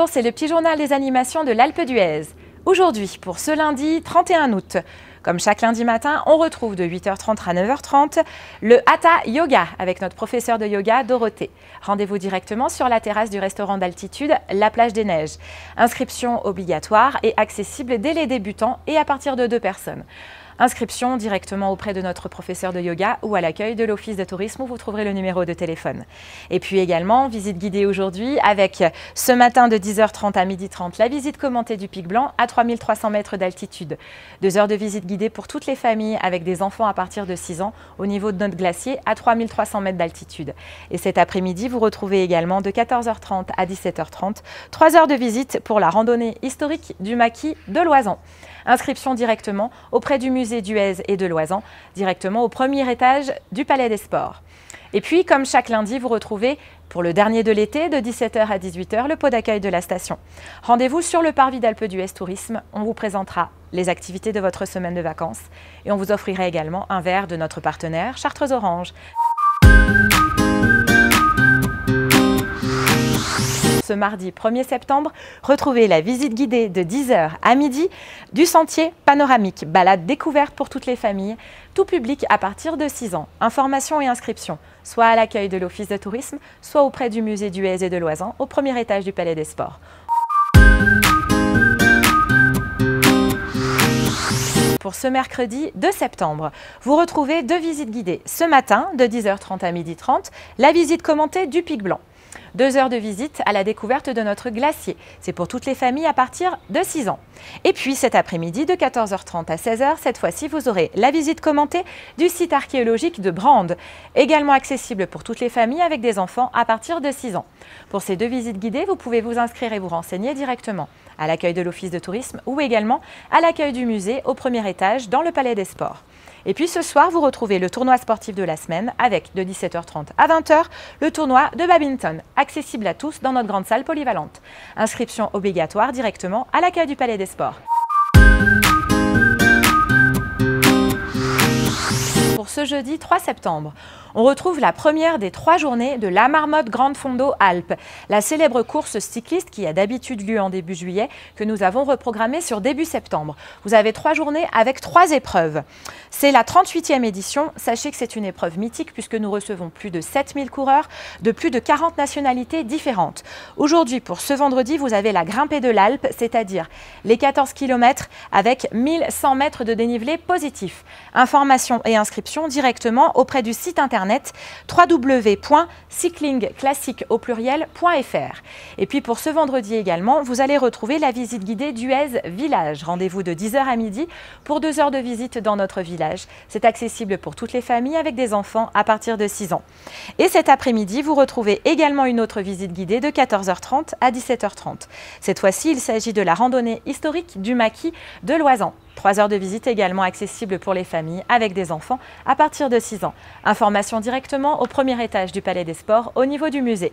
Bonjour, c'est le petit journal des animations de l'Alpe d'Huez. Aujourd'hui, pour ce lundi 31 août, comme chaque lundi matin, on retrouve de 8h30 à 9h30 le Hatha Yoga avec notre professeur de yoga Dorothée. Rendez-vous directement sur la terrasse du restaurant d'altitude La Plage des Neiges. Inscription obligatoire et accessible dès les débutants et à partir de 2 personnes. Inscription directement auprès de notre professeur de yoga ou à l'accueil de l'office de tourisme où vous trouverez le numéro de téléphone. Et puis également, visite guidée aujourd'hui avec ce matin de 10h30 à 12h30 la visite commentée du Pic Blanc à 3300 mètres d'altitude. 2 heures de visite guidée pour toutes les familles avec des enfants à partir de 6 ans au niveau de notre glacier à 3300 mètres d'altitude. Et cet après-midi, vous retrouvez également de 14h30 à 17h30 3 heures de visite pour la randonnée historique du maquis de Loisan. Inscription directement auprès du musée d'Huez et de Loisan, directement au premier étage du Palais des Sports. Et puis, comme chaque lundi, vous retrouvez pour le dernier de l'été, de 17h à 18h, le pot d'accueil de la station. Rendez-vous sur le parvis d'Alpe d'Huez Tourisme. On vous présentera les activités de votre semaine de vacances et on vous offrira également un verre de notre partenaire Chartreuse Orange. Ce mardi 1er septembre, retrouvez la visite guidée de 10h à midi du sentier panoramique, balade découverte pour toutes les familles, tout public à partir de 6 ans. Informations et inscriptions, soit à l'accueil de l'office de tourisme, soit auprès du musée d'Huez et de Loisan, au premier étage du Palais des Sports. Pour ce mercredi 2 septembre, vous retrouvez 2 visites guidées. Ce matin, de 10h30 à 12h30, la visite commentée du Pic Blanc. 2 heures de visite à la découverte de notre glacier. C'est pour toutes les familles à partir de 6 ans. Et puis cet après-midi, de 14h30 à 16h, cette fois-ci, vous aurez la visite commentée du site archéologique de Brande, également accessible pour toutes les familles avec des enfants à partir de 6 ans. Pour ces 2 visites guidées, vous pouvez vous inscrire et vous renseigner directement à l'accueil de l'office de tourisme ou également à l'accueil du musée au premier étage dans le Palais des Sports. Et puis ce soir, vous retrouvez le tournoi sportif de la semaine avec, de 17h30 à 20h, le tournoi de badminton, accessible à tous dans notre grande salle polyvalente. Inscription obligatoire directement à l'accueil du Palais des Sports. Pour ce jeudi 3 septembre, on retrouve la première des 3 journées de la Marmotte Grande Fondo Alpes, la célèbre course cycliste qui a d'habitude lieu en début juillet, que nous avons reprogrammée sur début septembre. Vous avez 3 journées avec 3 épreuves. C'est la 38e édition. Sachez que c'est une épreuve mythique puisque nous recevons plus de 7000 coureurs de plus de 40 nationalités différentes. Aujourd'hui, pour ce vendredi, vous avez la grimpée de l'Alpe, c'est-à-dire les 14 km avec 1100 mètres de dénivelé positif. Informations et inscriptions directement auprès du site internet www.cyclingclassique.fr. Et puis pour ce vendredi également, vous allez retrouver la visite guidée d'Huez Village. Rendez-vous de 10h à midi pour 2 heures de visite dans notre village. C'est accessible pour toutes les familles avec des enfants à partir de 6 ans. Et cet après-midi, vous retrouvez également une autre visite guidée de 14h30 à 17h30. Cette fois-ci, il s'agit de la randonnée historique du maquis de Loisan. 3 heures de visite également accessibles pour les familles avec des enfants à partir de 6 ans. Information directement au premier étage du Palais des Sports au niveau du musée.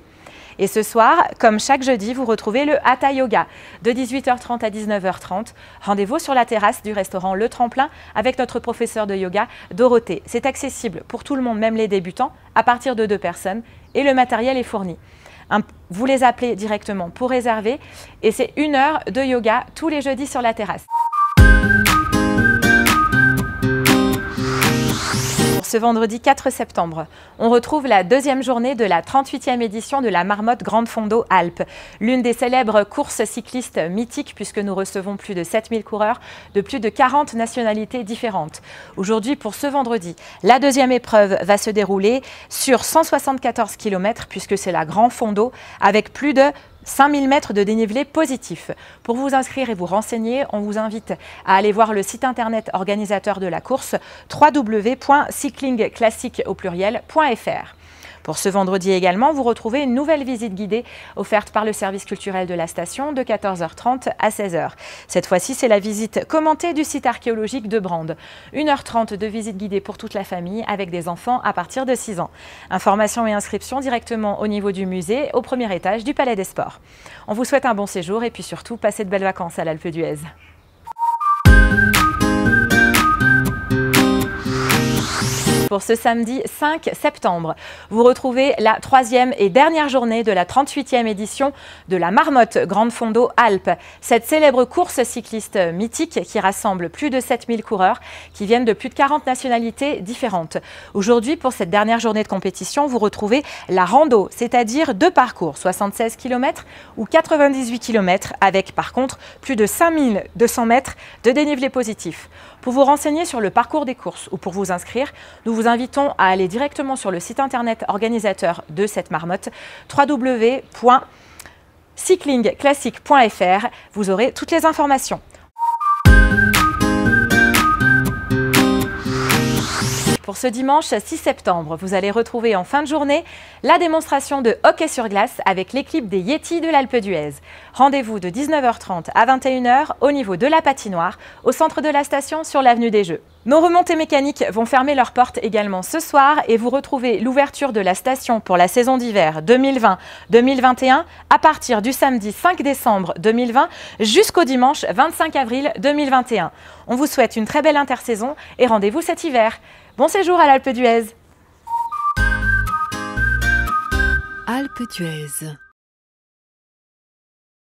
Et ce soir, comme chaque jeudi, vous retrouvez le Hatha Yoga de 18h30 à 19h30. Rendez-vous sur la terrasse du restaurant Le Tremplin avec notre professeur de yoga Dorothée. C'est accessible pour tout le monde, même les débutants, à partir de 2 personnes et le matériel est fourni. Vous les appelez directement pour réserver et c'est 1 heure de yoga tous les jeudis sur la terrasse. Ce vendredi 4 septembre, on retrouve la 2e journée de la 38e édition de la Marmotte Grande Fondo Alpes, l'une des célèbres courses cyclistes mythiques puisque nous recevons plus de 7000 coureurs de plus de 40 nationalités différentes. Aujourd'hui, pour ce vendredi, la 2e épreuve va se dérouler sur 174 km puisque c'est la Grande Fondo avec plus de 5000 mètres de dénivelé positif. Pour vous inscrire et vous renseigner, on vous invite à aller voir le site internet organisateur de la course www.cyclingclassique.fr. Pour ce vendredi également, vous retrouvez une nouvelle visite guidée offerte par le service culturel de la station de 14h30 à 16h. Cette fois-ci, c'est la visite commentée du site archéologique de Brande. 1h30 de visite guidée pour toute la famille avec des enfants à partir de 6 ans. Informations et inscriptions directement au niveau du musée, au premier étage du Palais des Sports. On vous souhaite un bon séjour et puis surtout, passez de belles vacances à l'Alpe d'Huez. Pour ce samedi 5 septembre, vous retrouvez la 3e et dernière journée de la 38e édition de la Marmotte Grande Fondo Alpes. Cette célèbre course cycliste mythique qui rassemble plus de 7000 coureurs qui viennent de plus de 40 nationalités différentes. Aujourd'hui, pour cette dernière journée de compétition, vous retrouvez la rando, c'est-à-dire 2 parcours, 76 km ou 98 km, avec par contre plus de 5200 mètres de dénivelé positif. Pour vous renseigner sur le parcours des courses ou pour vous inscrire, nous vous invitons à aller directement sur le site internet organisateur de cette marmotte, www.cyclingclassique.fr. Vous aurez toutes les informations. Pour ce dimanche 6 septembre, vous allez retrouver en fin de journée la démonstration de hockey sur glace avec l'équipe des Yétis de l'Alpe d'Huez. Rendez-vous de 19h30 à 21h au niveau de la patinoire, au centre de la station sur l'avenue des Jeux. Nos remontées mécaniques vont fermer leurs portes également ce soir et vous retrouvez l'ouverture de la station pour la saison d'hiver 2020-2021 à partir du samedi 5 décembre 2020 jusqu'au dimanche 25 avril 2021. On vous souhaite une très belle intersaison et rendez-vous cet hiver. Bon séjour à l'Alpe d'Huez. Alpe d'Huez.